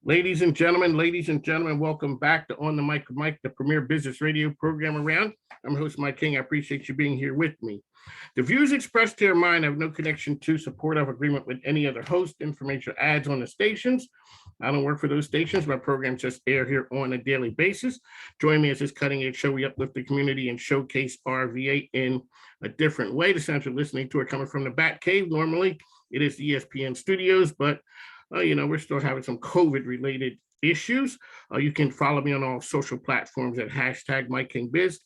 Ladies and gentlemen, welcome back to On the Mic with Mike, the premier business radio program around. I'm host Mike King. I appreciate you being here with me. The views expressed here are mine. I have no connection to, support, of agreement with any other host, information, or ads on the stations. I don't work for those stations. My programs just air here on a daily basis. Join me as this cutting edge show. We uplift the community and showcase RVA in a different way. The sounds you're listening to are coming from the Bat Cave. Normally, it is the ESPN studios, but we're still having some COVID-related issues. You can follow me on all social platforms at hashtag Mike King Biz,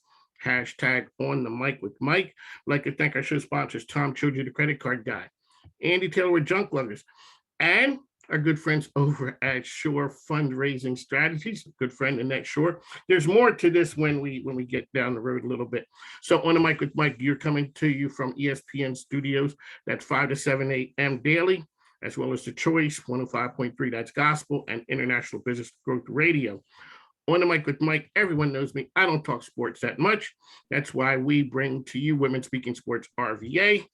hashtag On the Mic with Mike. I'd like to thank our show sponsors, Tom Showed You the Credit Card Guy, Andy Taylor with Junk Luggers, and our good friends over at Shor Fundraising Strategies. Good friend Annette Shor. There's more to this when we get down the road a little bit. So On the Mic with Mike, you're coming to you from ESPN Studios. That's 5 to 7 a.m. daily, as well as The Choice, 105.3, that's Gospel, and International Business Growth Radio. On the Mic with Mike, everyone knows me. I don't talk sports that much. That's why we bring to you Women Speaking Sports RVA.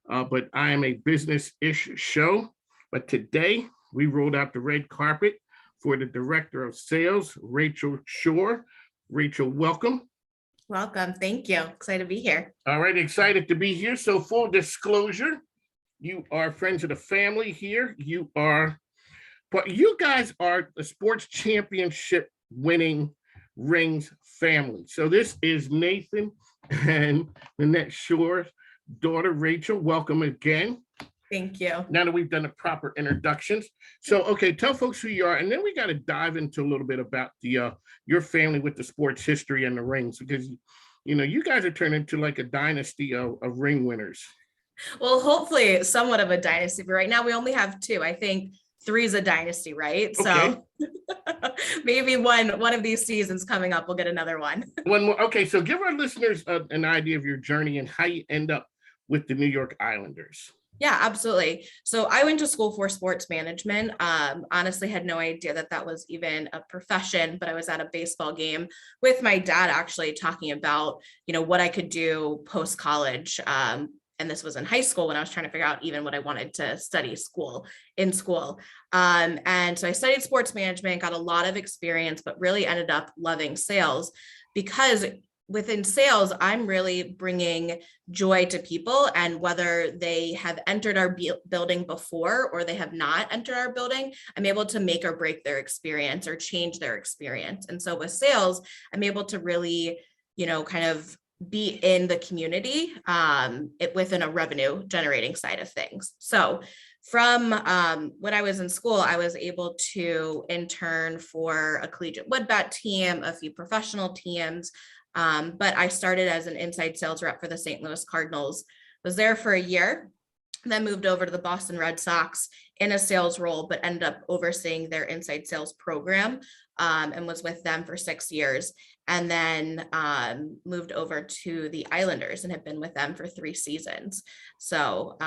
But I am a business-ish show. But today, we rolled out the red carpet for the Director of Sales, Rachel Shor. Rachel, welcome. Welcome. Thank you. Excited to be here. All right, excited to be here. So full disclosure, you are friends of the family here. You guys are the sports championship winning rings family. So this is Nathan and Annette Shor's daughter, Rachel. Welcome again. Thank you. Now that we've done the proper introductions. So, okay, tell folks who you are, and then we got to dive into a little bit about your family with the sports history and the rings, because, you guys are turning into like a dynasty of ring winners. Well, hopefully somewhat of a dynasty, but right now we only have two. I think 3 is a dynasty, right? Okay. So maybe one of these seasons coming up, we'll get another one. One more. Okay, so give our listeners an idea of your journey and how you end up with the New York Islanders. Yeah, absolutely. So I went to school for sports management. Honestly, had no idea that was even a profession, but I was at a baseball game with my dad actually talking about, what I could do post-college. And this was in high school when I was trying to figure out even what I wanted to study in school. And so I studied sports management, got a lot of experience, but really ended up loving sales, because within sales, I'm really bringing joy to people, and whether they have entered our building before or they have not entered our building, I'm able to make or break their experience or change their experience. And so with sales, I'm able to really, kind of be in the community within a revenue generating side of things. So from when I was in school, I was able to intern for a collegiate wood bat team, a few professional teams, but I started as an inside sales rep for the St. Louis Cardinals, was there for a year, then moved over to the Boston Red Sox in a sales role, but ended up overseeing their inside sales program, and was with them for 6 years. And then moved over to the Islanders and have been with them for 3 seasons. So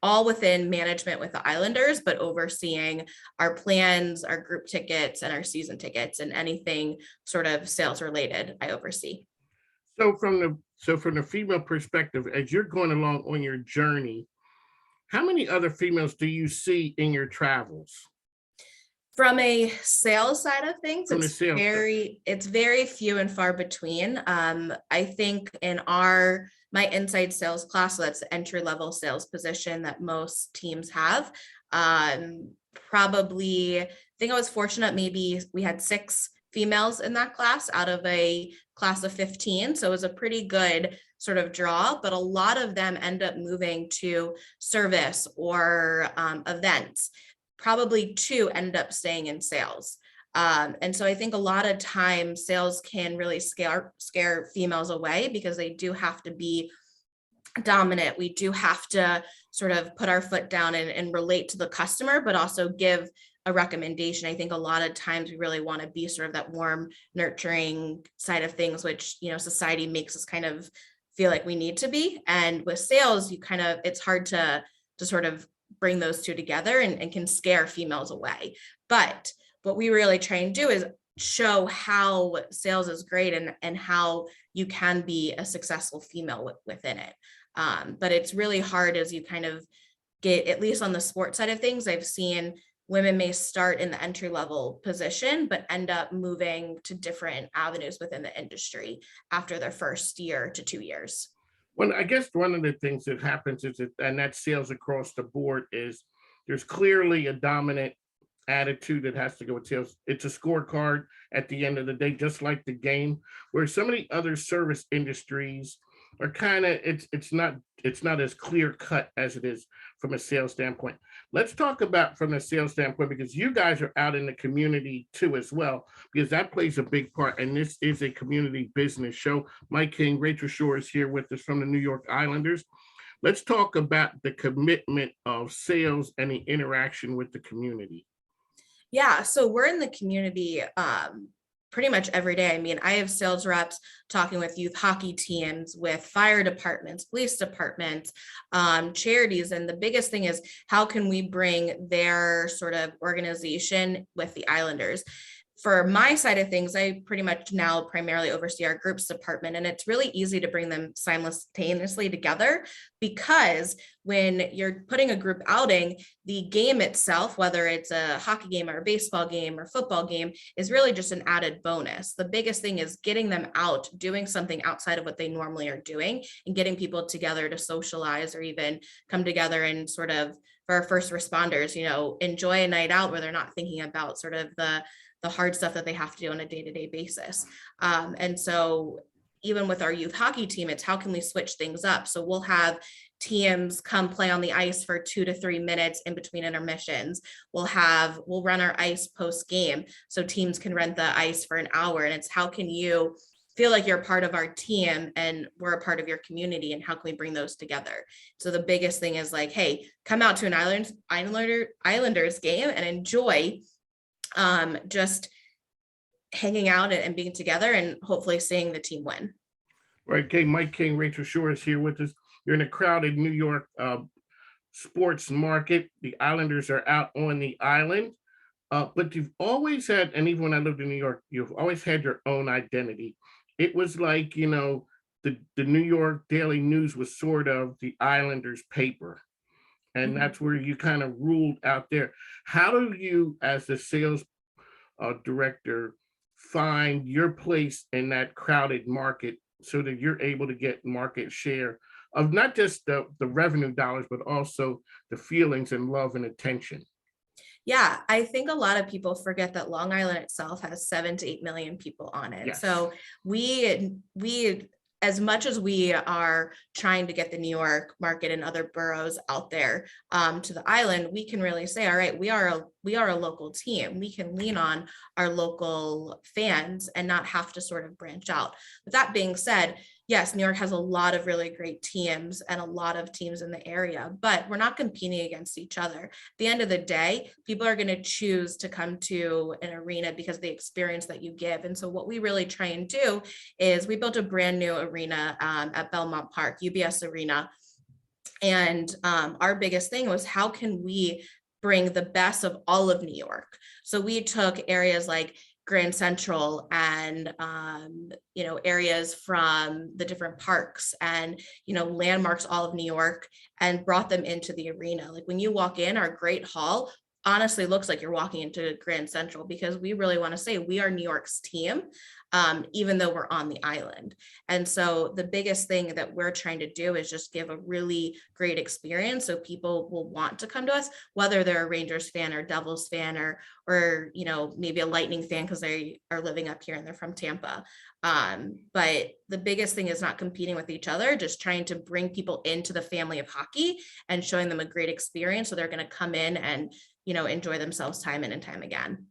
all within management with the Islanders, but overseeing our plans, our group tickets, and our season tickets, and anything sort of sales related I oversee. So from the female perspective, as you're going along on your journey, how many other females do you see in your travels? From a sales side of things, it's very few and far between. I think in my inside sales class, so that's the entry-level sales position that most teams have. Probably, I think I was fortunate, maybe we had 6 females in that class out of a class of 15. So it was a pretty good sort of draw, but a lot of them end up moving to service or events. Probably 2 end up staying in sales. And so I think a lot of times sales can really scare females away, because they do have to be dominant. We do have to sort of put our foot down and relate to the customer, but also give a recommendation. I think a lot of times we really want to be sort of that warm, nurturing side of things, which, society makes us kind of feel like we need to be. And with sales, it's hard to sort of bring those 2 together, and can scare females away. But what we really try and do is show how sales is great, and how you can be a successful female within it. But it's really hard as you kind of get, at least on the sports side of things, I've seen women may start in the entry level position, but end up moving to different avenues within the industry after their first year to 2 years. Well, I guess one of the things that happens is that, and that sales across the board, is there's clearly a dominant attitude that has to go with sales. It's a scorecard at the end of the day, just like the game, where some of the other service industries are kind of, it's not as clear cut as it is from a sales standpoint. Let's talk about from a sales standpoint, because you guys are out in the community too as well, because that plays a big part. And this is a community business show. Mike King, Rachel Shor is here with us from the New York Islanders. Let's talk about the commitment of sales and the interaction with the community. Yeah, so we're in the community pretty much every day. I mean, I have sales reps talking with youth hockey teams, with fire departments, police departments, charities. And the biggest thing is, how can we bring their sort of organization with the Islanders? For my side of things, I pretty much now primarily oversee our groups department, and it's really easy to bring them simultaneously together, because when you're putting a group outing, the game itself, whether it's a hockey game or a baseball game or football game, is really just an added bonus. The biggest thing is getting them out, doing something outside of what they normally are doing, and getting people together to socialize, or even come together and sort of, for our first responders, enjoy a night out where they're not thinking about sort of the hard stuff that they have to do on a day-to-day basis. And so even with our youth hockey team, it's how can we switch things up? So we'll have teams come play on the ice for 2 to 3 minutes in between intermissions. We'll run our ice post game, so teams can rent the ice for an hour. And it's how can you feel like you're a part of our team and we're a part of your community, and how can we bring those together? So the biggest thing is like, hey, come out to an Islanders game and enjoy just hanging out and being together, and hopefully seeing the team win. Right. Okay. Mike King, Rachel Shor is here with us. You're in a crowded New York sports market. The Islanders are out on the island, but you've always had, and even when I lived in New York, you've always had your own identity. It was like, the New York Daily News was sort of the Islanders paper. And that's where you kind of ruled out there. How do you, as the sales director, find your place in that crowded market so that you're able to get market share of not just the revenue dollars, but also the feelings and love and attention? Yeah, I think a lot of people forget that Long Island itself has 7 to 8 million people on it. Yes. So we as much as we are trying to get the New York market and other boroughs out there to the island, we can really say, all right, we are a local team. We can lean on our local fans and not have to sort of branch out. With that being said, yes, New York has a lot of really great teams and a lot of teams in the area, but we're not competing against each other. At the end of the day, people are going to choose to come to an arena because of the experience that you give. And so what we really try and do is we built a brand new arena at Belmont Park, UBS Arena. And our biggest thing was, how can we bring the best of all of New York? So we took areas like Grand Central and areas from the different parks and landmarks all of New York, and brought them into the arena. Like when you walk in, our Great Hall honestly looks like you're walking into Grand Central, because we really want to say we are New York's team, even though we're on the island. And so the biggest thing that we're trying to do is just give a really great experience, so people will want to come to us, whether they're a Rangers fan or Devils fan, or maybe a Lightning fan because they are living up here and they're from Tampa. But the biggest thing is not competing with each other, just trying to bring people into the family of hockey and showing them a great experience, so they're going to come in and enjoy themselves time in and time again.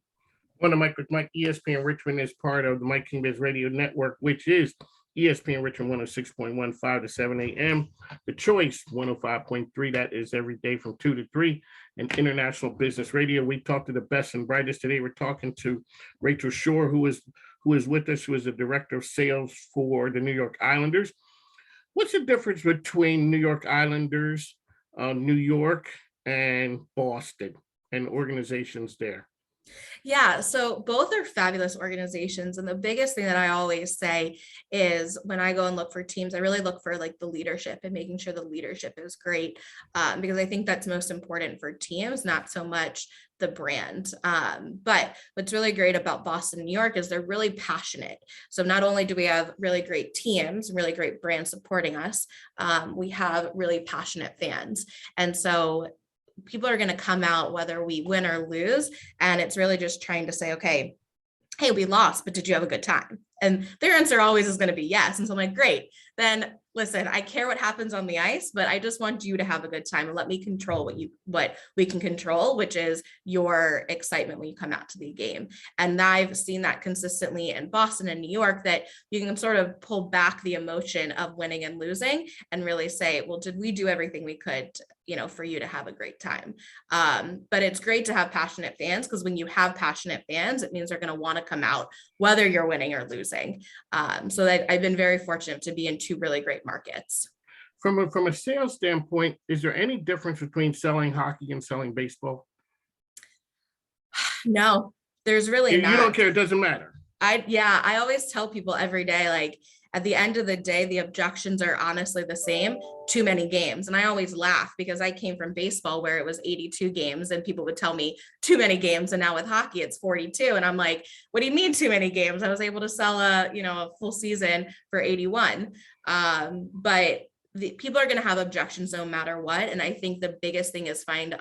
One of Mike ESPN Richmond is part of the Mike King Biz Radio Network, which is ESPN Richmond 106.1, 5 to 7 a.m. The Choice 105.3, that is every day from 2 to 3, and International Business Radio. We talked to the best and brightest today. We're talking to Rachel Shor, who is with us, who is the director of sales for the New York Islanders. What's the difference between New York Islanders, New York, and Boston, and organizations there? Yeah, so both are fabulous organizations. And the biggest thing that I always say is, when I go and look for teams, I really look for like the leadership and making sure the leadership is great, because I think that's most important for teams, not so much the brand. But what's really great about Boston, New York is they're really passionate. So not only do we have really great teams, really great brands supporting us, we have really passionate fans. And so people are going to come out whether we win or lose. And it's really just trying to say, okay, hey, we lost, but did you have a good time? And their answer always is going to be yes. And so I'm like, great, then listen, I care what happens on the ice, but I just want you to have a good time and let me control what we can control, which is your excitement when you come out to the game. And I've seen that consistently in Boston and New York, that you can sort of pull back the emotion of winning and losing and really say, well, did we do everything we could, for you to have a great time? But it's great to have passionate fans, because when you have passionate fans, it means they're going to want to come out whether you're winning or losing. So I've been very fortunate to be in two really great markets. From a sales standpoint, is there any difference between selling hockey and selling baseball? No, there's really not. You don't care, it doesn't matter. I always tell people every day, like, at the end of the day, the objections are honestly the same: too many games. And I always laugh because I came from baseball where it was 82 games and people would tell me too many games. And now with hockey, it's 42. And I'm like, what do you mean too many games? I was able to sell a full season for 81. But people are going to have objections no matter what. And I think the biggest thing is trying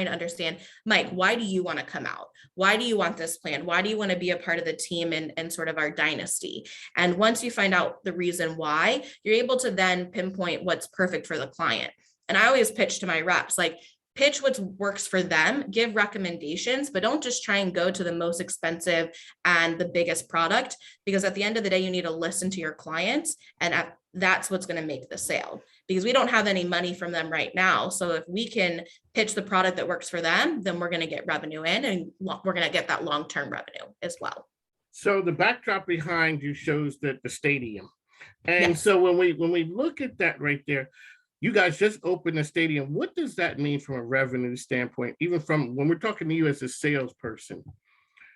to understand, Mike, why do you want to come out? Why do you want this plan? Why do you want to be a part of the team and sort of our dynasty? And once you find out the reason why, you're able to then pinpoint what's perfect for the client. And I always pitch to my reps, like, pitch what works for them, give recommendations, but don't just try and go to the most expensive and the biggest product, because at the end of the day, you need to listen to your clients, and that's what's going to make the sale, because we don't have any money from them right now. So if we can pitch the product that works for them, then we're going to get revenue in, and we're going to get that long-term revenue as well. So the backdrop behind you shows that the stadium. And Yes. so when we look at that right there, you guys just opened a stadium. What does that mean from a revenue standpoint, even from when we're talking to you as a salesperson?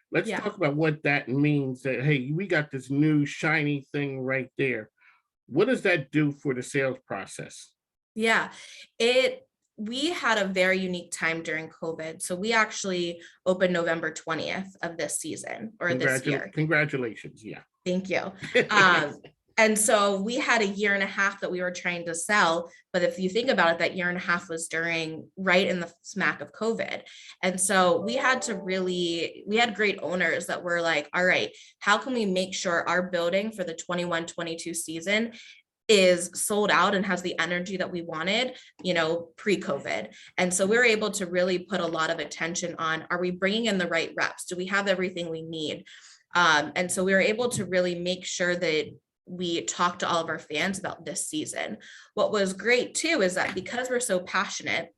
Let's talk about what that means, that, hey, we got this new shiny thing right there. What does that do for the sales process? Yeah, we had a very unique time during COVID. So we actually opened November 20th of this season, or this year. Congratulations. Yeah. Thank you. And so we had a year and a half that we were trying to sell. But if you think about it, that year and a half was right in the smack of COVID. And so we had great owners that were like, all right, how can we make sure our building for the 21-22 season is sold out and has the energy that we wanted, pre-COVID. And so we were able to really put a lot of attention on, are we bringing in the right reps? Do we have everything we need? And so we were able to really make sure that we talked to all of our fans about this season. What was great too is that because we're so passionate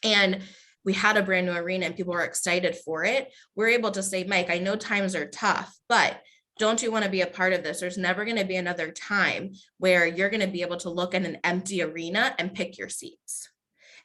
and we had a brand new arena and people were excited for it, we're able to say, Mike, I know times are tough, but don't you want to be a part of this? There's never going to be another time where you're going to be able to look at an empty arena and pick your seats.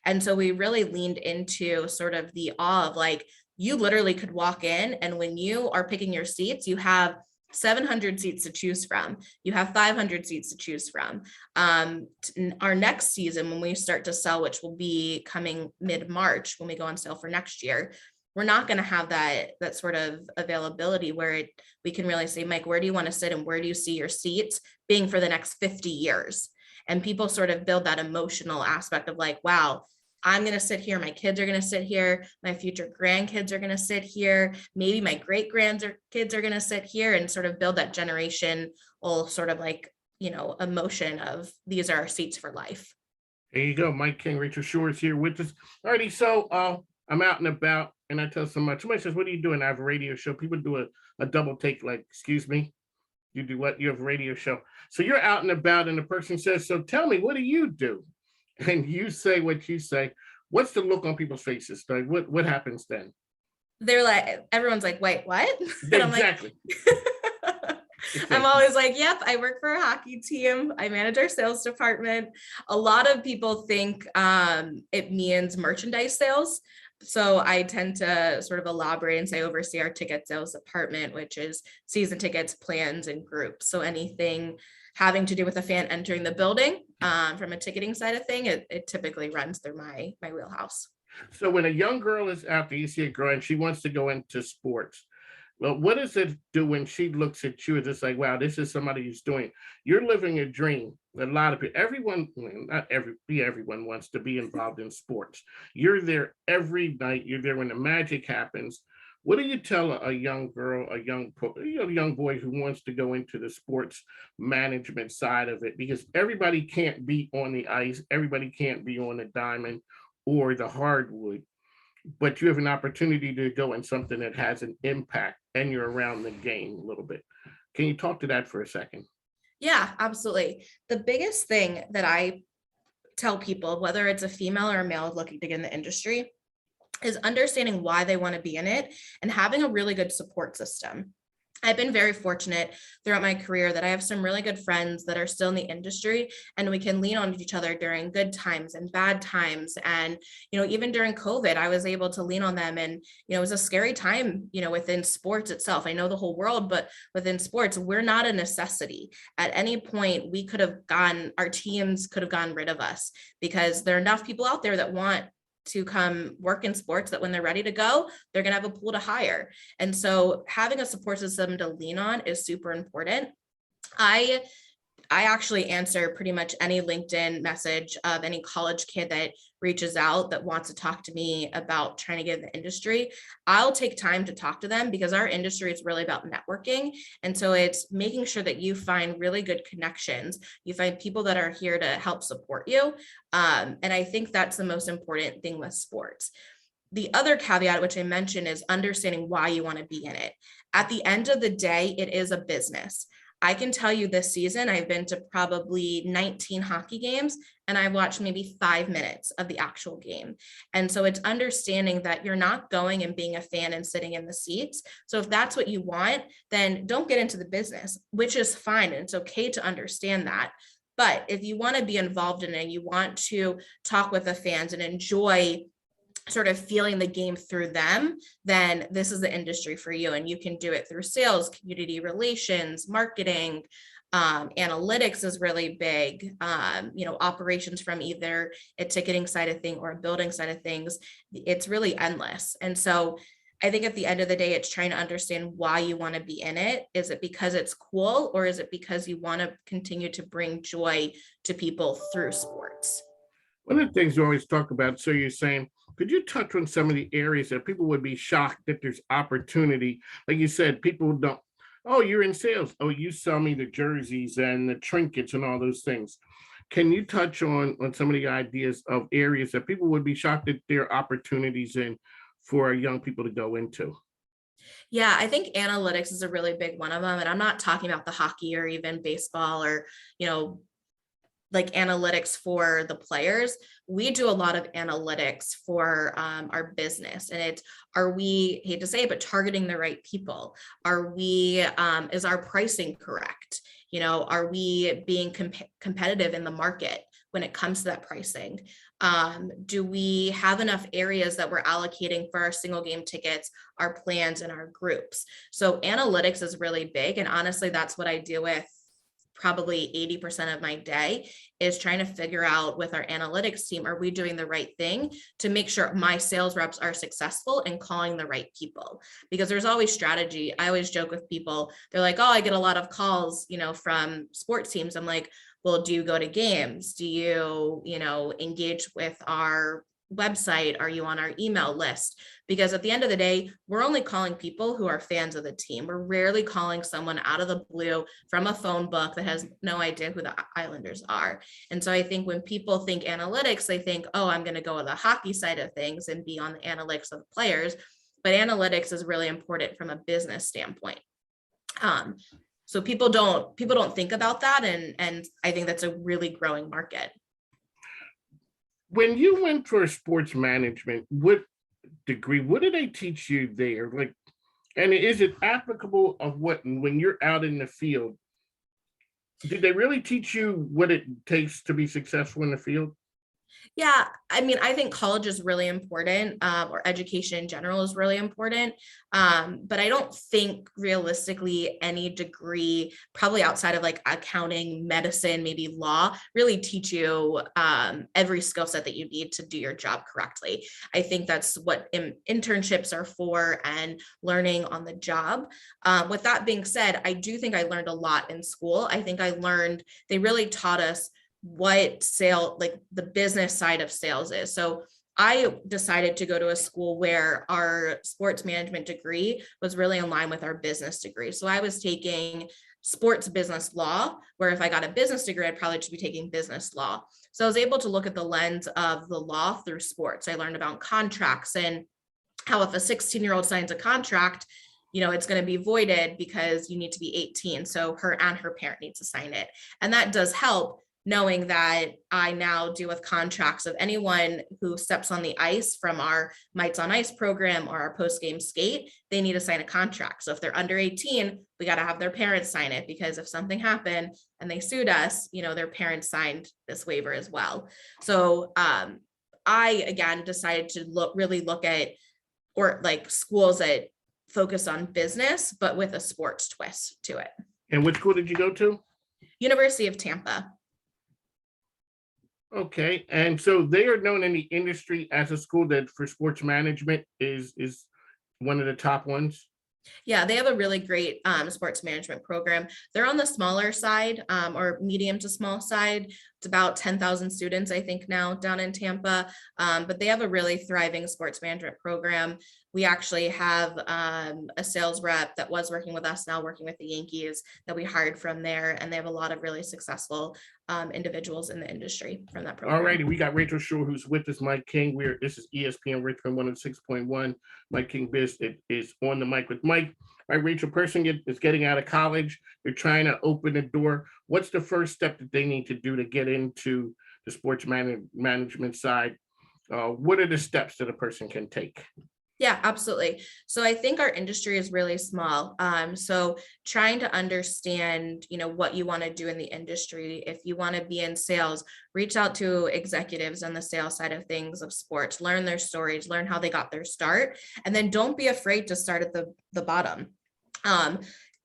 And so we really leaned into sort of the awe of, like, you literally could walk in, and when you are picking your seats, you have 700 seats to choose from. You have 500 seats to choose from. Our next season, when we start to sell, which will be coming mid-March, when we go on sale for next year, we're not going to have that sort of availability where we can really say, Mike, where do you want to sit and where do you see your seats being for the next 50 years? And people sort of build that emotional aspect of, like, wow, I'm going to sit here. My kids are going to sit here. My future grandkids are going to sit here. Maybe my great grandkids are going to sit here, and sort of build that generational sort of, like, emotion of, these are our seats for life. There you go. Mike King, Rachel Shor is here with us. Alrighty, so I'm out and about, and I tell somebody says, what are you doing? I have a radio show. People do a double take, like, excuse me, you do what? You have a radio show. So you're out and about, and the person says, so tell me, what do you do? And you say what you say. What's the look on people's faces? Like, what happens then? They're like, everyone's like, wait, what? And exactly. I'm always like, yep, I work for a hockey team. I manage our sales department. A lot of people think it means merchandise sales. So I tend to sort of elaborate and say oversee our ticket sales department, which is season tickets, plans, and groups. So anything having to do with a fan entering the building, from a ticketing side of thing, it typically runs through my wheelhouse. So when a young girl is out there, you see a girl and she wants to go into sports. Well, what does it do when she looks at you? It's like, wow, this is somebody who's doing, you're living a dream. A lot of people, everyone, well, not everyone wants to be involved in sports. You're there every night. You're there when the magic happens. What do you tell a young girl, young boy who wants to go into the sports management side of it? Because everybody can't be on the ice, everybody can't be on the diamond or the hardwood, but you have an opportunity to go in something that has an impact and you're around the game a little bit. Can you talk to that for a second? Yeah, absolutely. The biggest thing that I tell people, whether it's a female or a male looking to get in the industry, is understanding why they want to be in it and having a really good support system. I've been very fortunate throughout my career that I have some really good friends that are still in the industry, and we can lean on each other during good times and bad times. And, even during COVID, I was able to lean on them. And, it was a scary time, within sports itself. I know the whole world, but within sports, we're not a necessity. At any point, our teams could have gotten rid of us because there are enough people out there that want to come work in sports that when they're ready to go, they're going to have a pool to hire. And so having a support system to lean on is super important. I actually answer pretty much any LinkedIn message of any college kid that reaches out that wants to talk to me about trying to get in the industry. I'll take time to talk to them because our industry is really about networking. And so it's making sure that you find really good connections. You find people that are here to help support you. And I think that's the most important thing with sports. The other caveat, which I mentioned, is understanding why you want to be in it. At the end of the day, it is a business. I can tell you this season, I've been to probably 19 hockey games and I've watched maybe 5 minutes of the actual game. And so it's understanding that you're not going and being a fan and sitting in the seats. So if that's what you want, then don't get into the business, which is fine. And it's okay to understand that. But if you want to be involved in it, and you want to talk with the fans and enjoy sort of feeling the game through them, then this is the industry for you. And you can do it through sales, community relations, marketing, analytics is really big, operations from either a ticketing side of thing or a building side of things. It's really endless. And so I think at the end of the day, it's trying to understand why you want to be in it. Is it because it's cool, or is it because you want to continue to bring joy to people through sports? One of the things we always talk about, so you're saying, could you touch on some of the areas that people would be shocked that there's opportunity? Like you said, people don't, oh, you're in sales. Oh, you sell me the jerseys and the trinkets and all those things. Can you touch on some of the ideas of areas that people would be shocked that there are opportunities in for young people to go into? Yeah, I think analytics is a really big one of them. And I'm not talking about the hockey or even baseball or, like analytics for the players. We do a lot of analytics for our business, and are we, hate to say it, but targeting the right people? Are we, is our pricing correct? Are we being competitive in the market when it comes to that pricing? Do we have enough areas that we're allocating for our single game tickets, our plans, and our groups? So analytics is really big. And honestly, that's what I deal with probably 80% of my day, is trying to figure out with our analytics team, are we doing the right thing to make sure my sales reps are successful and calling the right people? Because there's always strategy. I always joke with people, they're like, oh, I get a lot of calls, from sports teams. I'm like, well, do you go to games? Do you, engage with our website? Are you on our email list? Because at the end of the day, we're only calling people who are fans of the team. We're rarely calling someone out of the blue from a phone book that has no idea who the Islanders are. And so I think when people think analytics, they think, oh, I'm going to go to the hockey side of things and be on the analytics of the players. But analytics is really important from a business standpoint. So people don't think about that. And I think that's a really growing market. When you went for sports management, what did they teach you there? Like, and is it applicable of what when you're out in the field? Did they really teach you what it takes to be successful in the field? Yeah, I mean, I think college is really important, or education in general is really important. But I don't think realistically any degree, probably outside of like accounting, medicine, maybe law, really teach you every skill set that you need to do your job correctly. I think that's what internships are for and learning on the job. With that being said, I do think I learned a lot in school. I think I learned, they really taught us what sale, like the business side of sales is. So I decided to go to a school where our sports management degree was really in line with our business degree. So I was taking sports business law, where if I got a business degree, I'd probably just be taking business law. So I was able to look at the lens of the law through sports. I learned about contracts and how if a 16-year-old signs a contract, it's going to be voided because you need to be 18. So her and her parent needs to sign it. And that does help, knowing that I now deal with contracts of anyone who steps on the ice from our Mites on Ice program or our post-game skate, they need to sign a contract. So if they're under 18, we got to have their parents sign it, because if something happened and they sued us, their parents signed this waiver as well. So I, again, decided to really look at, or like schools that focus on business, but with a sports twist to it. And which school did you go to? University of Tampa. Okay, and so they are known in the industry as a school that for sports management is one of the top ones. Yeah, they have a really great sports management program. They're on the smaller side, or medium to small side. It's about 10,000 students, I think, now down in Tampa. But they have a really thriving sports management program. We actually have a sales rep that was working with us, now working with the Yankees, that we hired from there. And they have a lot of really successful individuals in the industry from that program. All righty, we got Rachel Shor, who's with us, Mike King. This is ESPN Richmond 106.1. Mike King Biz is on the mic with Mike. All right, Rachel, person is getting out of college. They're trying to open the door. What's the first step that they need to do to get into the sports management side? What are the steps that a person can take? Yeah, absolutely. So I think our industry is really small. So trying to understand, what you want to do in the industry. If you want to be in sales, reach out to executives on the sales side of things of sports, learn their stories, learn how they got their start, and then don't be afraid to start at the bottom.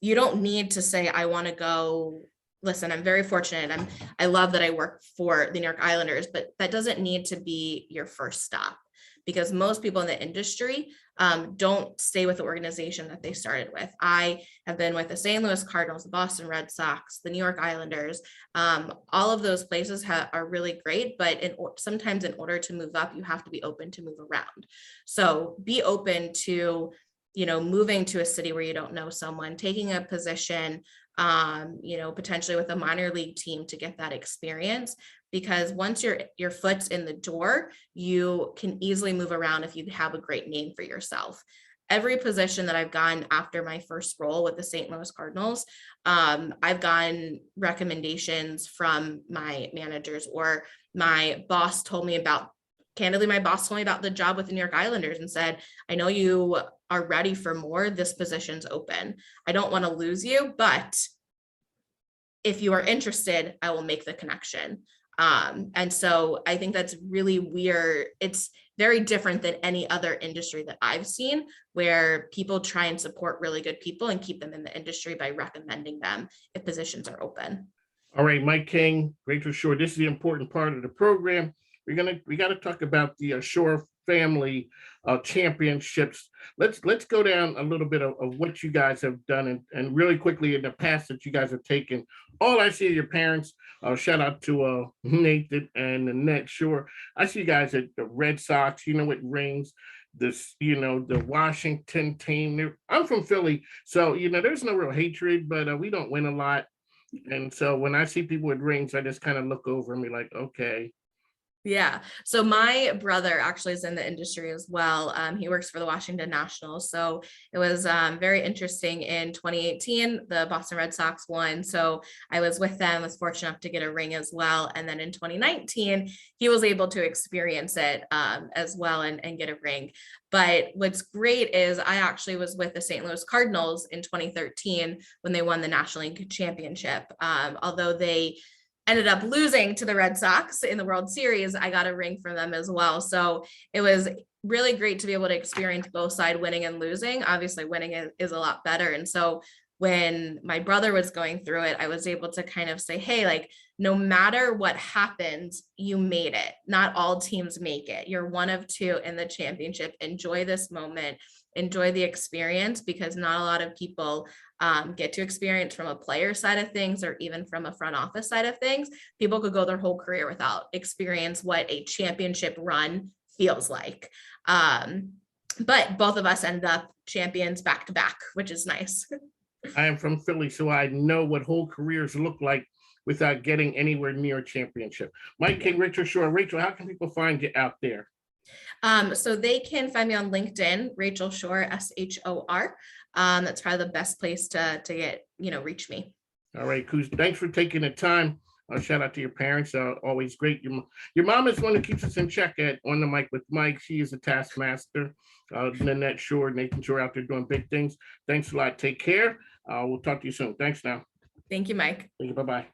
You don't need to say, I want to go. Listen, I'm very fortunate. I love that I work for the New York Islanders, but that doesn't need to be your first stop, because most people in the industry don't stay with the organization that they started with. I have been with the St. Louis Cardinals, the Boston Red Sox, the New York Islanders. All of those places are really great, but sometimes in order to move up, you have to be open to move around. So be open to, moving to a city where you don't know someone, taking a position, potentially with a minor league team to get that experience. Because once your foot's in the door, you can easily move around if you have a great name for yourself. Every position that I've gotten after my first role with the St. Louis Cardinals, I've gotten recommendations from my managers, or my boss told me about, candidly, my boss told me about the job with the New York Islanders and said, I know you are ready for more. This position's open. I don't want to lose you, but if you are interested, I will make the connection. And so I think that's really weird. It's very different than any other industry that I've seen, where people try and support really good people and keep them in the industry by recommending them if positions are open. All right, Mike King, Rachel Shor. This is the important part of the program. We got to talk about the Shor family championships. Let's go down a little bit of what you guys have done, and really quickly in the past that you guys have taken. All I see are your parents. Shout out to Nathan and Annette Shor. I see you guys at the Red Sox, with rings. The Washington team. I'm from Philly, so there's no real hatred, but we don't win a lot. And so when I see people with rings, I just kind of look over and be like, okay. Yeah. So my brother actually is in the industry as well. He works for the Washington Nationals. So it was very interesting. In 2018, the Boston Red Sox won. So I was with them, was fortunate enough to get a ring as well. And then in 2019, he was able to experience it as well and get a ring. But what's great is I actually was with the St. Louis Cardinals in 2013 when they won the National League Championship. Although they ended up losing to the Red Sox in the World Series, I got a ring from them as well. So it was really great to be able to experience both sides, winning and losing. Obviously, winning is a lot better. And so when my brother was going through it, I was able to kind of say, hey, like, no matter what happens, you made it. Not all teams make it. You're one of two in the championship. Enjoy this moment. Enjoy the experience, because not a lot of people get to experience from a player side of things, or even from a front office side of things. People could go their whole career without experience what a championship run feels like. But both of us ended up champions back to back, which is nice. I am from Philly, so I know what whole careers look like without getting anywhere near a championship. Mike King, Rachel Shor. Rachel, how can people find you out there? So they can find me on LinkedIn, Rachel Shor, SHOR. That's probably the best place to get, reach me. All right, Kuz, thanks for taking the time. Shout out to your parents. Always great. Your mom is one who keeps us in check at On the Mic with Mike. She is a taskmaster. Nanette Shor, Nathan Shor out there doing big things. Thanks a lot. Take care. We'll talk to you soon. Thanks now. Thank you, Mike. Thank you. Bye-bye.